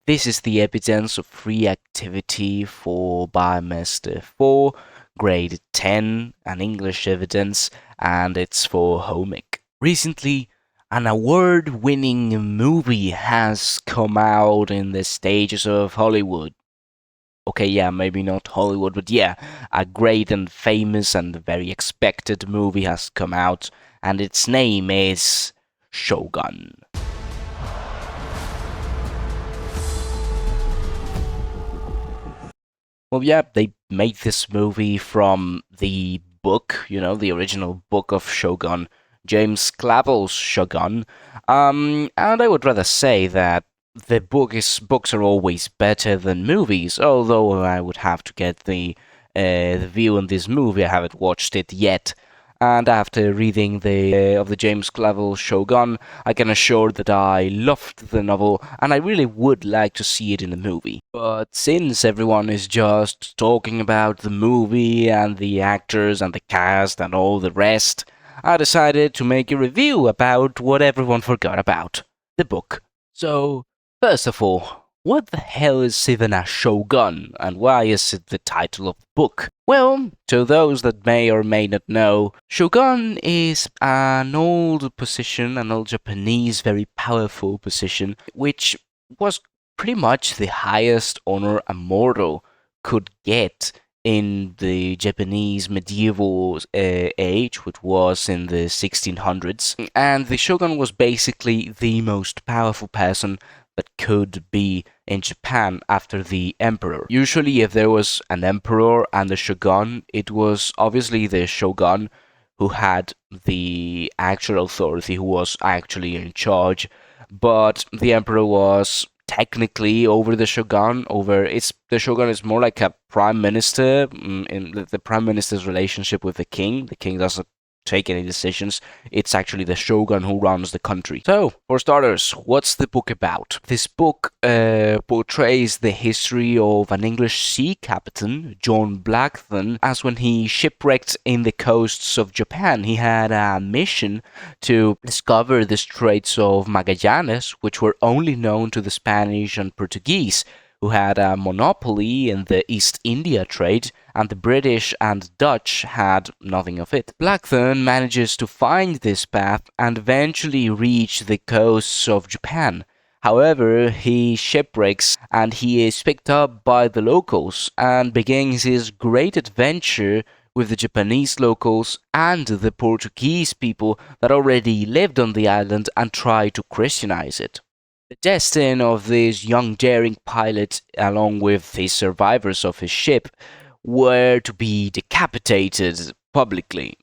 This is the evidence of free activity for bimester 4, grade 10, an English evidence, and it's for Hommik. Recently, an award-winning movie has come out in the stages of Hollywood. Okay, yeah, maybe not Hollywood, but yeah, a great and famous and very expected movie has come out, and its name is Shogun. Well, yeah, they made this movie from the book, the original book of Shogun, James Clavell's Shogun. And I would rather say that books are always better than movies, although I would have to get the view on this movie. I haven't watched it yet. And after reading the James Clavell Shogun, I can assure that I loved the novel, and I really would like to see it in a movie. But since everyone is just talking about the movie and the actors and the cast and all the rest, I decided to make a review about what everyone forgot about, the book. So, first of all, what the hell is even a shogun, and why is it the title of the book? Well, to those that may or may not know, shogun is an old position, an old Japanese very powerful position, which was pretty much the highest honor a mortal could get in the Japanese medieval age, which was in the 1600s. And the shogun was basically the most powerful person that could be in Japan after the emperor. Usually, if there was an emperor and a shogun, it was obviously the shogun who had the actual authority, who was actually in charge, but the emperor was technically over the shogun. The shogun is more like a prime minister, in the prime minister's relationship with the king. The king doesn't take any decisions. It's actually the shogun who runs the country. So, for starters, what's the book about? This book portrays the history of an English sea captain, John Blackthorne, as when he shipwrecked in the coasts of Japan. He had a mission to discover the Straits of Magallanes, which were only known to the Spanish and Portuguese, who had a monopoly in the East India trade, and the British and Dutch had nothing of it. Blackthorne manages to find this path and eventually reach the coasts of Japan. However, he shipwrecks and he is picked up by the locals and begins his great adventure with the Japanese locals and the Portuguese people that already lived on the island and tried to Christianize it. The destiny of this young daring pilot, along with the survivors of his ship, were to be decapitated publicly,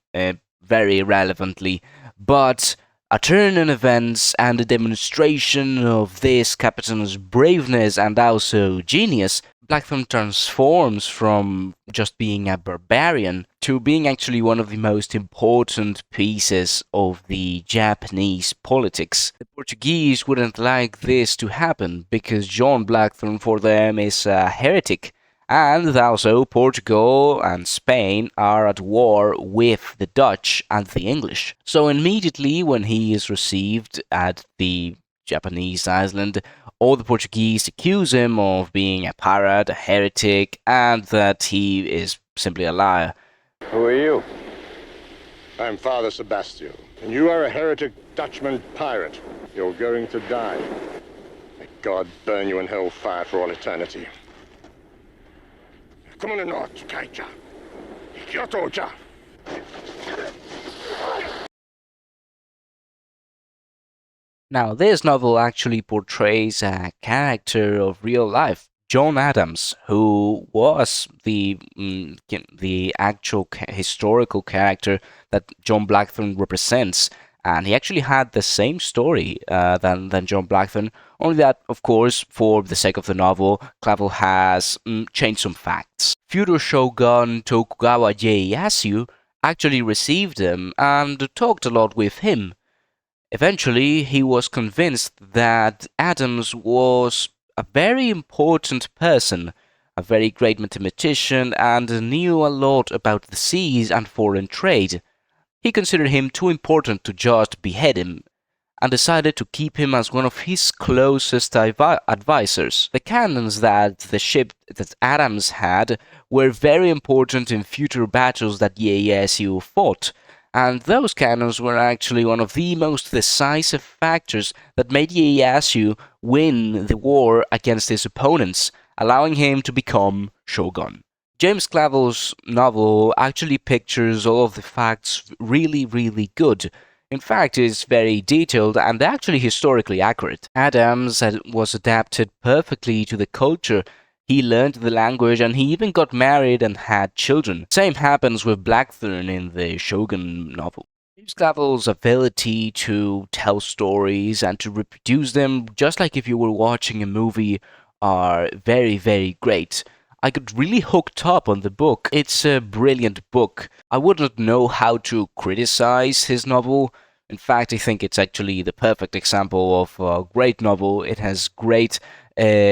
very relevantly, but a turn in events and a demonstration of this captain's braveness and also genius, Blackthorne transforms from just being a barbarian to being actually one of the most important pieces of the Japanese politics. The Portuguese wouldn't like this to happen because John Blackthorne for them is a heretic. And also, Portugal and Spain are at war with the Dutch and the English. So immediately when he is received at the Japanese island, all the Portuguese accuse him of being a pirate, a heretic, and that he is simply a liar. Who are you? I'm Father Sebastian, and you are a heretic Dutchman pirate. You're going to die. May God burn you in hellfire for all eternity. Now, this novel actually portrays a character of real life, John Adams, who was the actual historical character that John Blackthorne represents. And he actually had the same story than John Blackthorne, only that, of course, for the sake of the novel, Clavell has changed some facts. Future Shogun Tokugawa Ieyasu actually received him and talked a lot with him. Eventually, he was convinced that Adams was a very important person, a very great mathematician, and knew a lot about the seas and foreign trade. He considered him too important to just behead him, and decided to keep him as one of his closest advisors. The cannons that the ship that Adams had were very important in future battles that Ieyasu fought, and those cannons were actually one of the most decisive factors that made Ieyasu win the war against his opponents, allowing him to become shogun. James Clavell's novel actually pictures all of the facts really, really good. In fact, it's very detailed and actually historically accurate. Adams was adapted perfectly to the culture. He learned the language and he even got married and had children. Same happens with Blackthorn in the Shogun novel. James Clavell's ability to tell stories and to reproduce them just like if you were watching a movie are very, very great. I got really hooked up on the book. It's a brilliant book. I wouldn't know how to criticize his novel. In fact, I think it's actually the perfect example of a great novel. It has great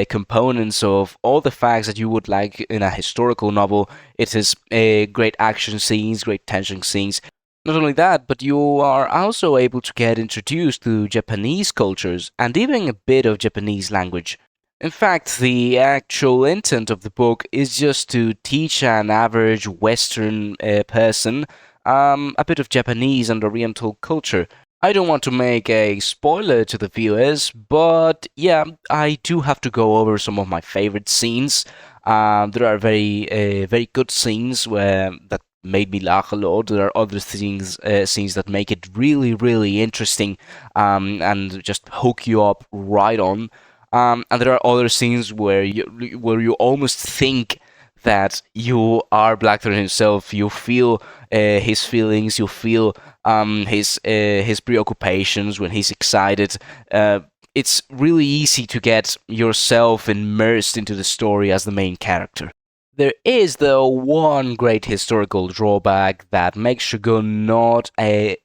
components of all the facts that you would like in a historical novel. It has great action scenes, great tension scenes. Not only that, but you are also able to get introduced to Japanese cultures and even a bit of Japanese language. In fact, the actual intent of the book is just to teach an average Western person a bit of Japanese and Oriental culture. I don't want to make a spoiler to the viewers, but yeah, I do have to go over some of my favorite scenes. There are very good scenes that made me laugh a lot. There are other scenes that make it really, really interesting and just hook you up right on. And there are other scenes where you almost think that you are Blackthorn himself. You feel his feelings. You feel his preoccupations when he's excited. It's really easy to get yourself immersed into the story as the main character. There is, though, one great historical drawback that makes Shogun not a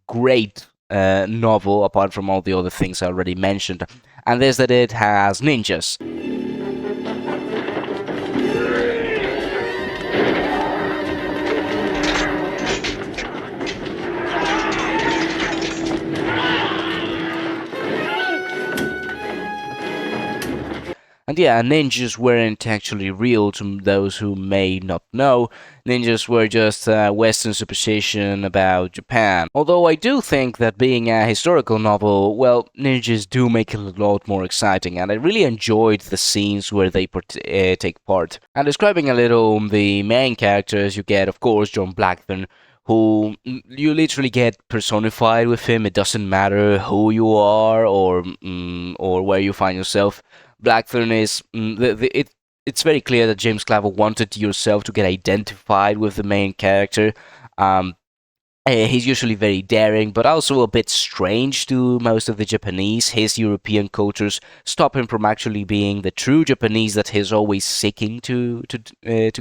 great novel, apart from all the other things I already mentioned, and is that it has ninjas. And yeah, ninjas weren't actually real to those who may not know. Ninjas were just a Western superstition about Japan. Although I do think that being a historical novel, well, ninjas do make it a lot more exciting, and I really enjoyed the scenes where they take part. And describing a little the main characters, you get, of course, John Blackthorn, who you literally get personified with him. It doesn't matter who you are or where you find yourself. Blackthorn is it's very clear that James Clavell wanted yourself to get identified with the main character. He's usually very daring, but also a bit strange to most of the Japanese. His European cultures stop him from actually being the true Japanese that he's always seeking to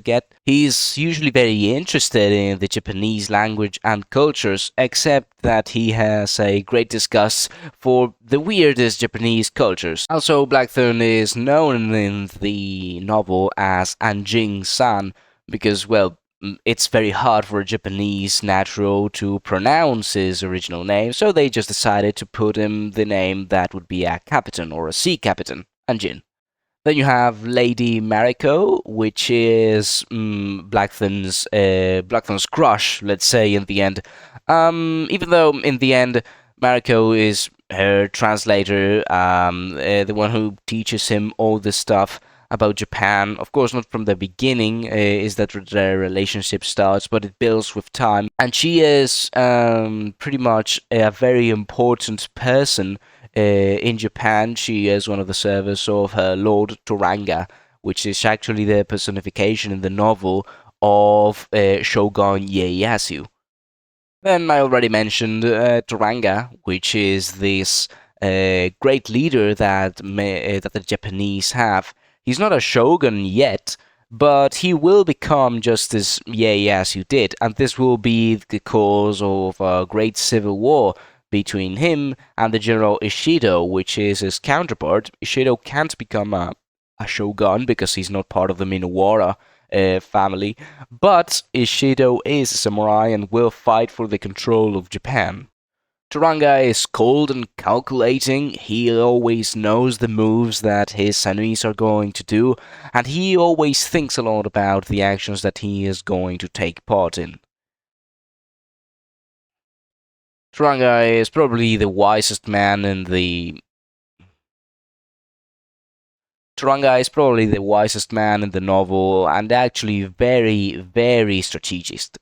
get. He's usually very interested in the Japanese language and cultures, except that he has a great disgust for the weirdest Japanese cultures. Also, Blackthorn is known in the novel as Anjing-san because, well, it's very hard for a Japanese natural to pronounce his original name, so they just decided to put him the name that would be a captain or a sea captain, Anjin. Then you have Lady Mariko, which is Blackthorn's crush, let's say, in the end. Even though in the end Mariko is her translator, the one who teaches him all this stuff about Japan. Of course, not from the beginning is that their relationship starts, but it builds with time. And she is pretty much a very important person in Japan. She is one of the servants of her Lord Toranga, which is actually the personification in the novel of Shogun Ieyasu. Then I already mentioned Toranga, which is this great leader that the Japanese have. He's not a shogun yet, but he will become just as Ieyasu did, and this will be the cause of a great civil war between him and the general Ishido, which is his counterpart. Ishido can't become a shogun because he's not part of the Minowara family, but Ishido is a samurai and will fight for the control of Japan. Turanga is cold and calculating. He always knows the moves that his enemies are going to do, and he always thinks a lot about the actions that he is going to take part in. Turanga is probably the wisest man in the novel, and actually very, very strategist.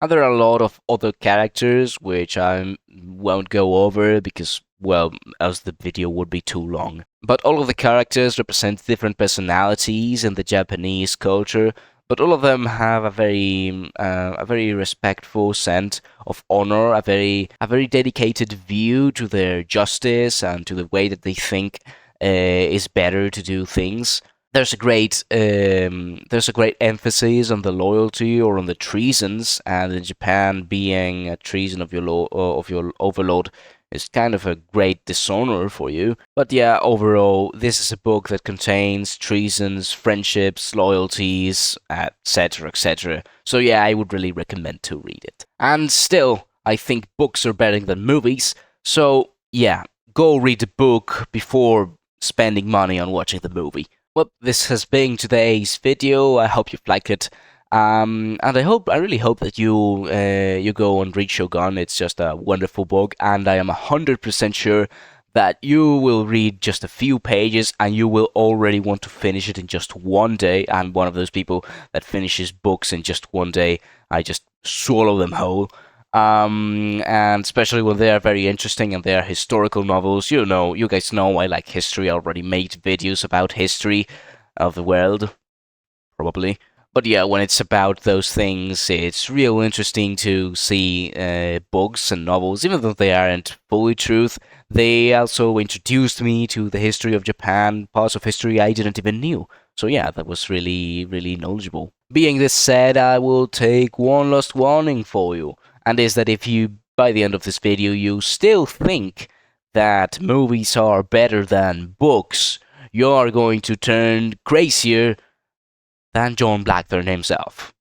And there are a lot of other characters which I won't go over because, well, else the video would be too long. But all of the characters represent different personalities in the Japanese culture, but all of them have a very respectful sense of honor, a very dedicated view to their justice and to the way that they think is better to do things. There's a great emphasis on the loyalty or on the treasons, and in Japan, being a treason of your overlord is kind of a great dishonor for you. But yeah, overall, this is a book that contains treasons, friendships, loyalties, etc., etc. So yeah, I would really recommend to read it. And still, I think books are better than movies. So yeah, go read the book before spending money on watching the movie. Well, this has been today's video. I hope you've liked it, and I really hope that you go and read Shogun. It's just a wonderful book, and I am 100% sure that you will read just a few pages and you will already want to finish it in just one day. I'm one of those people that finishes books in just one day. I just swallow them whole. And especially when they are very interesting and they are historical novels. You guys know I like history. I already made videos about history of the world, probably. But yeah, when it's about those things, it's real interesting to see books and novels, even though they aren't fully truth. They also introduced me to the history of Japan, parts of history I didn't even knew. So yeah, that was really, really knowledgeable. Being this said, I will take one last warning for you, and is that if you, by the end of this video, you still think that movies are better than books, you're going to turn crazier than John Blackthorne himself.